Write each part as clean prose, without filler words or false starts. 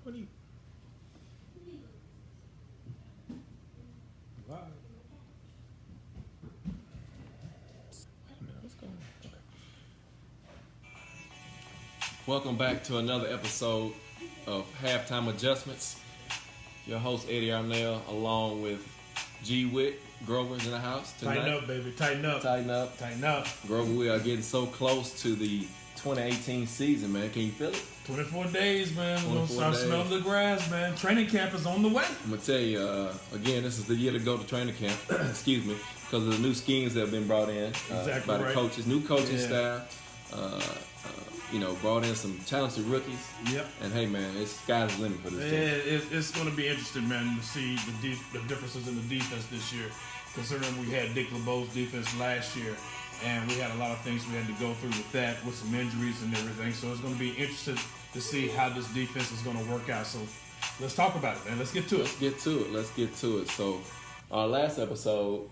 What do you? Why? Wait a minute, what's going on? Okay. Welcome back to another episode of Halftime Adjustments. Your host Eddie Arnell, along with G Wick. Grover's in the house tonight. Tighten up, baby. Tighten up. Tighten up. Tighten up. Grover, we are getting so close to the 2018 season, man. Can you feel it? 24 days, man. We're going to 24 start days. smelling the grass, man. Training camp is on the way. I'm going to tell you, again, this is the year to go to training camp, excuse me, because of the new schemes that have been brought in by the coaches, new coaching staff, brought in some talented rookies. Yep. And, hey, man, it's sky's the limit for this team. It's going to be interesting, man, to see the differences in the defense this year, considering we had Dick LeBeau's defense last year, and we had a lot of things we had to go through with that, with some injuries and everything. So it's going to be interesting to see how this defense is going to work out. So let's talk about it, man. Let's get to it. Let's get to it. So our last episode,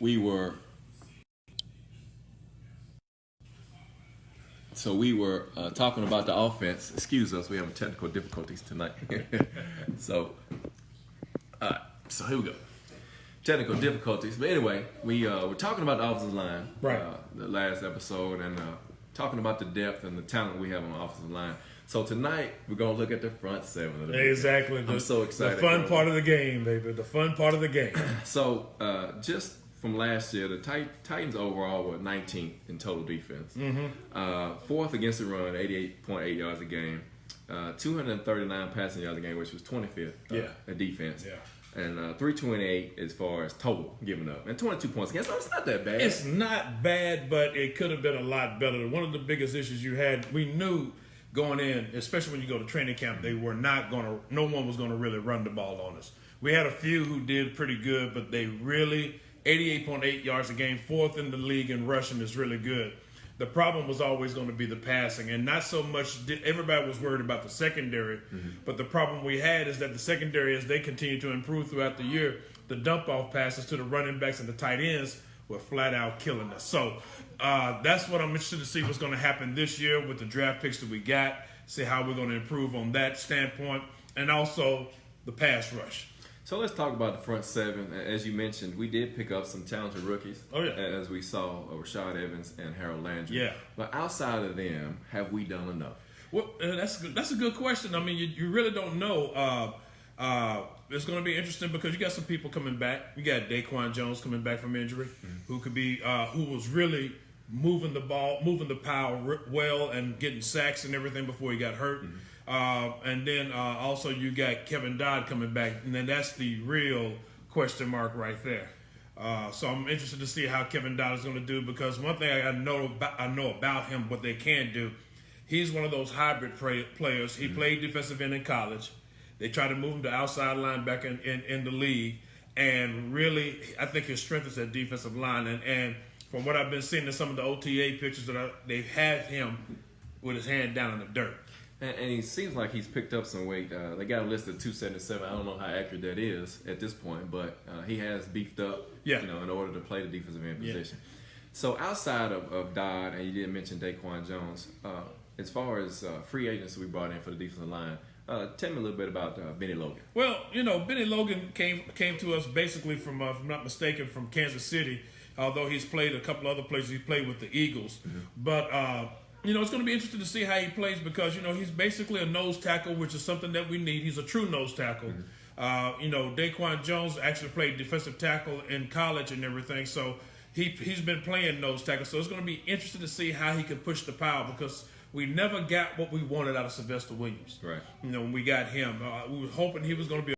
we were talking about the offense. Excuse us, we have technical difficulties tonight. So here we go. Technical difficulties. But anyway, we were talking about the offensive line, right? The last episode, and talking about the depth and the talent we have on the offensive line. So tonight we're gonna look at the front seven of the Exactly. I'm so excited. The fun part of the game, baby. The fun part of the game. So just from last year, the Titans overall were 19th in total defense. Mm-hmm. Fourth against the run, 88.8 yards a game. 239 passing yards a game, which was 25th in defense. Yeah. And 328 as far as total given up. And 22 points against. So it's not that bad. It's not bad, but it could have been a lot better. One of the biggest issues you had, we knew going in, especially when you go to training camp, no one was going to really run the ball on us. We had a few who did pretty good, but they really, 88.8 yards a game, fourth in the league in rushing is really good. The problem was always going to be the passing, and not so much. Everybody was worried about the secondary, but the problem we had is that the secondary, as they continue to improve throughout the year, the dump-off passes to the running backs and the tight ends were flat out killing us. So that's what I'm interested to see what's going to happen this year with the draft picks that we got, see how we're going to improve on that standpoint, and also the pass rush. So let's talk about the front seven. As you mentioned, we did pick up some talented rookies. Oh, yeah. As we saw, Rashad Evans and Harold Landry. Yeah. But outside of them, have we done enough? Well, that's a good question. I mean, you really don't know. It's going to be interesting because you got some people coming back. You got Daquan Jones coming back from injury, who could be who was really moving the ball, moving the power well, and getting sacks and everything before he got hurt. And then also you got Kevin Dodd coming back, and then that's the real question mark right there. So I'm interested to see how Kevin Dodd is going to do, because one thing I know about him, what they can do, he's one of those hybrid players. He played defensive end in college. They tried to move him to outside linebacker in the league, and really I think his strength is at defensive line. And from what I've been seeing in some of the OTA pictures they've had him with his hand down in the dirt. And he seems like he's picked up some weight. They got him listed at 277. I don't know how accurate that is at this point, but he has beefed up, in order to play the defensive end position. So outside of Dodd, and you did mention Daquan Jones, as far as free agents we brought in for the defensive line, tell me a little bit about Benny Logan. Well, Benny Logan came to us basically from, if I'm not mistaken, from Kansas City, although he's played a couple other places. He played with the Eagles. But it's going to be interesting to see how he plays, because, he's basically a nose tackle, which is something that we need. He's a true nose tackle. Daquan Jones actually played defensive tackle in college and everything, so he's been playing nose tackle. So it's going to be interesting to see how he can push the power, because we never got what we wanted out of Sylvester Williams. Right. When we got him. We were hoping he was going to be